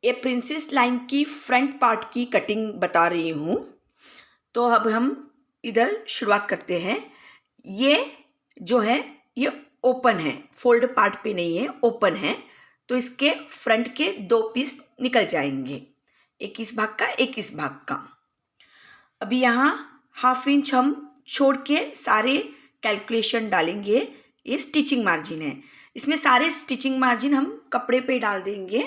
ये princess line की front part की कटिंग बता रही हूँ। तो अब हम इधर शुरुआत करते हैं। ये जो है ये ओपन है, फोल्ड पार्ट पे नहीं है, ओपन है। तो इसके फ्रंट के 2 पीस निकल जाएंगे, एक इस भाग का, एक इस भाग का। अभी यहाँ 1/2 इंच हम छोड़ के सारे कैलकुलेशन डालेंगे। ये स्टिचिंग मार्जिन है, इसमें सारे स्टिचिंग मार्जिन हम कपड़े पे डाल देंगे,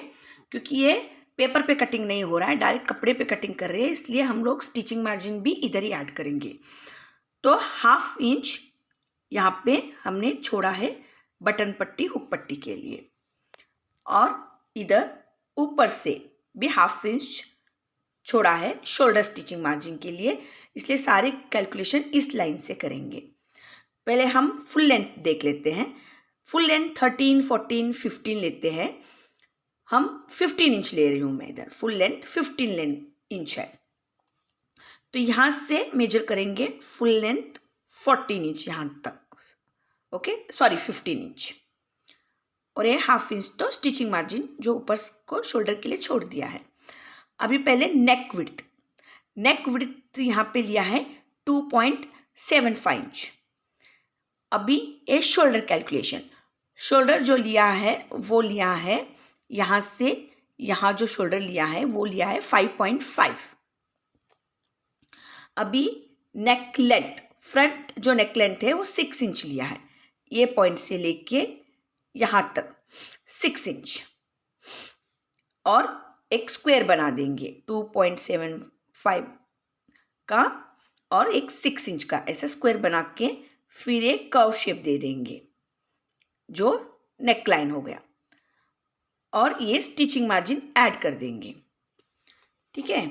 क्योंकि ये पेपर पे कटिंग नहीं हो रहा है, डायरेक्ट कपड़े पे कटिंग कर रहे हैं, इसलिए हम लोग स्टिचिंग मार्जिन भी इधर ही ऐड करेंगे। तो 1/2 इंच यहाँ पे हमने छोड़ा है बटन पट्टी, हुक पट्टी के लिए, और इधर ऊपर से भी 1/2 इंच छोड़ा है शोल्डर स्टिचिंग मार्जिन के लिए, इसलिए सारे कैलकुलेशन इस लाइन से करेंगे। पहले हम फुल लेंथ देख लेते हैं। फुल लेंथ 13, 14, 15 लेते हैं। हम 15 इंच ले रही हूँ मैं इधर, फुल लेंथ 15 इंच है। तो यहाँ से मेजर करेंगे फुल लेंथ 14 इंच यहाँ तक, ओके, सॉरी 15 इंच, और ये 1/2 इंच तो स्टिचिंग मार्जिन जो ऊपर को शोल्डर के लिए छोड़ दिया है। अभी पहले नेक विड्थ यहाँ पे लिया है 2.75 इंच। अभी ये शोल्डर कैलकुलेशन, शोल्डर जो लिया है वो लिया है यहाँ से, यहाँ जो शोल्डर लिया है वो लिया है 5.5। अभी नेक लेंथ, फ्रंट जो नेक लेंथ है वो 6 इंच लिया है, ये पॉइंट से लेके यहाँ तक 6 इंच, और एक स्क्वायर बना देंगे 2.75 का और एक 6 इंच का, ऐसा स्क्वायर बना के फिर एक कर्व शेप दे देंगे जो नेक लाइन हो गया, और ये स्टिचिंग मार्जिन ऐड कर देंगे। ठीक है,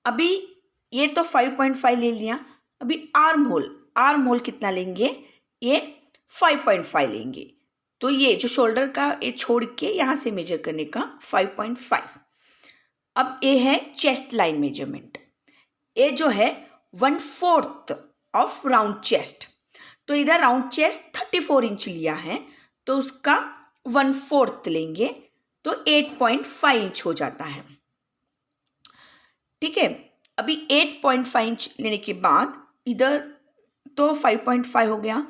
अभी ये तो 5.5 ले लिया। अभी आर्म होल कितना लेंगे, ये 5.5 लेंगे। तो ये जो शोल्डर का ये छोड़ के यहाँ से मेजर करने का 5.5। अब ये है चेस्ट लाइन मेजरमेंट, ये जो है 1/4 ऑफ राउंड चेस्ट। तो इधर राउंड चेस्ट 34 इंच लिया है, तो उसका 1/4 लेंगे, तो 8.5 इंच हो जाता है। ठीक है, अभी 8.5 इंच लेने के बाद इधर तो 5.5 हो गया,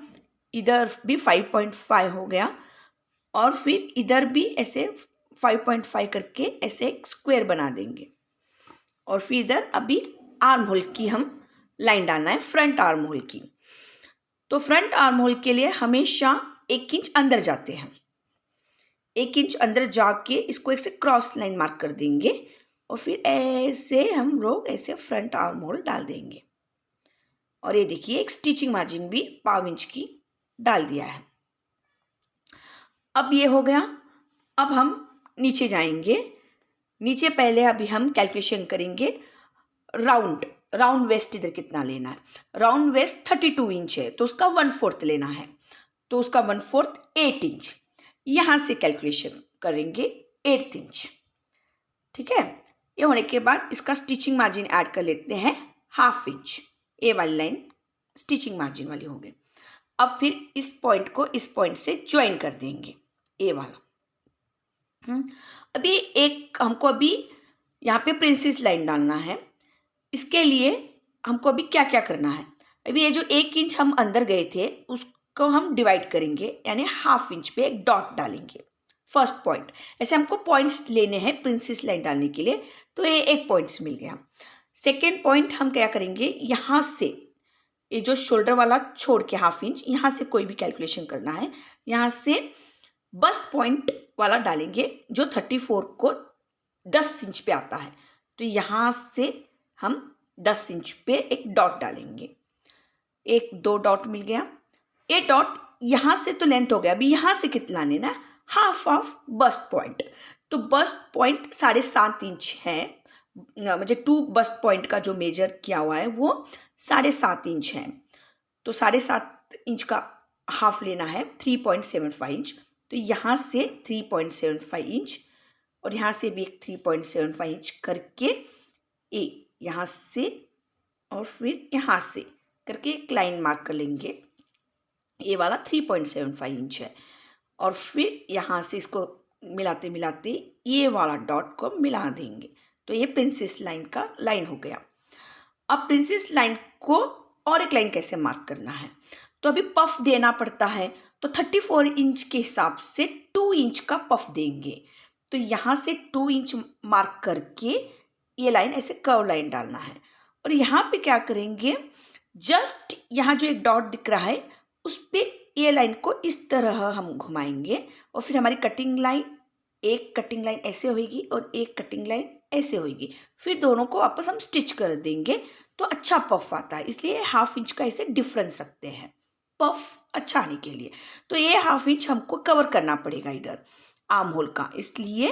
इधर भी 5.5 हो गया, और फिर इधर भी ऐसे 5.5 करके ऐसे एक स्क्वायर बना देंगे, और फिर इधर अभी आर्म होल की हम लाइन डालना है, फ्रंट आर्म होल की। तो फ्रंट आर्म होल के लिए हमेशा 1 इंच अंदर जाते हैं, 1 इंच अंदर जाके इसको ऐसे क्रॉस लाइन मार्क कर देंगे, और फिर ऐसे हम लोग ऐसे फ्रंट आर्म होल डाल देंगे। और ये देखिए एक स्टिचिंग मार्जिन भी 1/2 इंच की डाल दिया है। अब ये हो गया। अब हम नीचे जाएंगे। नीचे पहले अभी हम कैलकुलेशन करेंगे राउंड वेस्ट इधर कितना लेना है। राउंड वेस्ट 32 इंच है, तो उसका 1/4 लेना है, तो उसका 1/4 8 इंच। यहाँ से कैलकुलेशन करेंगे 8 इंच। ठीक है, ये होने के बाद इसका स्टिचिंग मार्जिन ऐड कर लेते हैं 1/2 इंच। ये वाली लाइन स्टिचिंग मार्जिन वाली हो गई। अब फिर इस पॉइंट को इस पॉइंट से ज्वाइन कर देंगे, ये वाला। अभी एक हमको अभी यहाँ पे प्रिंसेस लाइन डालना है। इसके लिए हमको अभी क्या क्या करना है, अभी ये जो 1 इंच हम अंदर गए थे उसको हम डिवाइड करेंगे, यानी 1/2 इंच पे एक डॉट डालेंगे, फर्स्ट पॉइंट। ऐसे हमको पॉइंट्स लेने हैं प्रिंसेस लाइन डालने के लिए, तो ये एक पॉइंट्स मिल गया। सेकेंड पॉइंट हम क्या करेंगे, यहाँ से ये जो शोल्डर वाला छोड़ के 1/2 इंच, यहाँ से कोई भी कैलकुलेशन करना है, यहाँ से बस्ट पॉइंट वाला डालेंगे जो 34 को 10 इंच पे आता है। तो यहाँ से हम 10 इंच पे एक डॉट डालेंगे, 1-2 डॉट मिल गया। ये डॉट यहाँ से तो लेंथ हो गया, अभी यहाँ से कितना लेना, 1/2 ऑफ बस्ट पॉइंट। तो बस्ट पॉइंट 7.5 इंच है, मुझे 2 बस्ट पॉइंट का जो मेजर किया हुआ है वो 7.5 इंच है, तो 7.5 इंच का हाफ लेना है 3.75 इंच। तो यहाँ से 3.75 इंच और यहाँ से भी एक 3.75 इंच करके यहाँ से और फिर यहाँ से करके एक लाइन मार्क कर लेंगे, ये वाला 3.75 इंच है। और फिर यहाँ से इसको मिलाते मिलाते ये वाला डॉट को मिला देंगे, तो ये प्रिंसेस लाइन का लाइन हो गया। अब प्रिंसेस लाइन को और एक लाइन कैसे मार्क करना है, तो अभी पफ देना पड़ता है, तो 34 इंच के हिसाब से 2 इंच का पफ देंगे। तो यहाँ से 2 इंच मार्क करके ये लाइन ऐसे कर्व लाइन डालना है। और यहाँ पे क्या करेंगे, जस्ट यहाँ जो एक डॉट दिख रहा है उस पर ये लाइन को इस तरह हम घुमाएंगे, और फिर हमारी कटिंग लाइन, एक कटिंग लाइन ऐसे होगी और एक कटिंग लाइन ऐसे होगी। फिर दोनों को वापस हम स्टिच कर देंगे, तो अच्छा पफ आता है। इसलिए 1/2 इंच का ऐसे डिफरेंस रखते हैं पफ अच्छा आने के लिए। तो ये 1/2 इंच हमको कवर करना पड़ेगा इधर आर्म होल का, इसलिए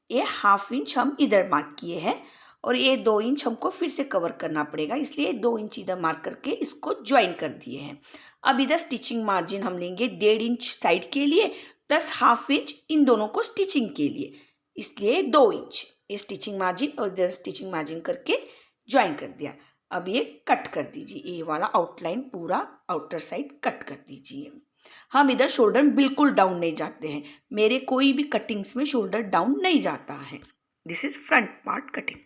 ये 1/2 इंच हम इधर मार्क किए हैं, और ये 2 इंच हमको फिर से कवर करना पड़ेगा, इसलिए 2 इंच इधर मार्क करके इसको ज्वाइन कर दिए हैं। अब इधर स्टिचिंग मार्जिन हम लेंगे 1.5 इंच साइड के लिए प्लस 1/2 इंच इन दोनों को स्टिचिंग के लिए, इसलिए 2 इंच ये स्टिचिंग मार्जिन और इधर स्टिचिंग मार्जिन करके ज्वाइन कर दिया। अब ये कट कर दीजिए, ये वाला आउटलाइन पूरा आउटर साइड कट कर दीजिए। हम इधर शोल्डर बिल्कुल डाउन नहीं जाते हैं, मेरे कोई भी कटिंग्स में शोल्डर डाउन नहीं जाता है। This is front part cutting.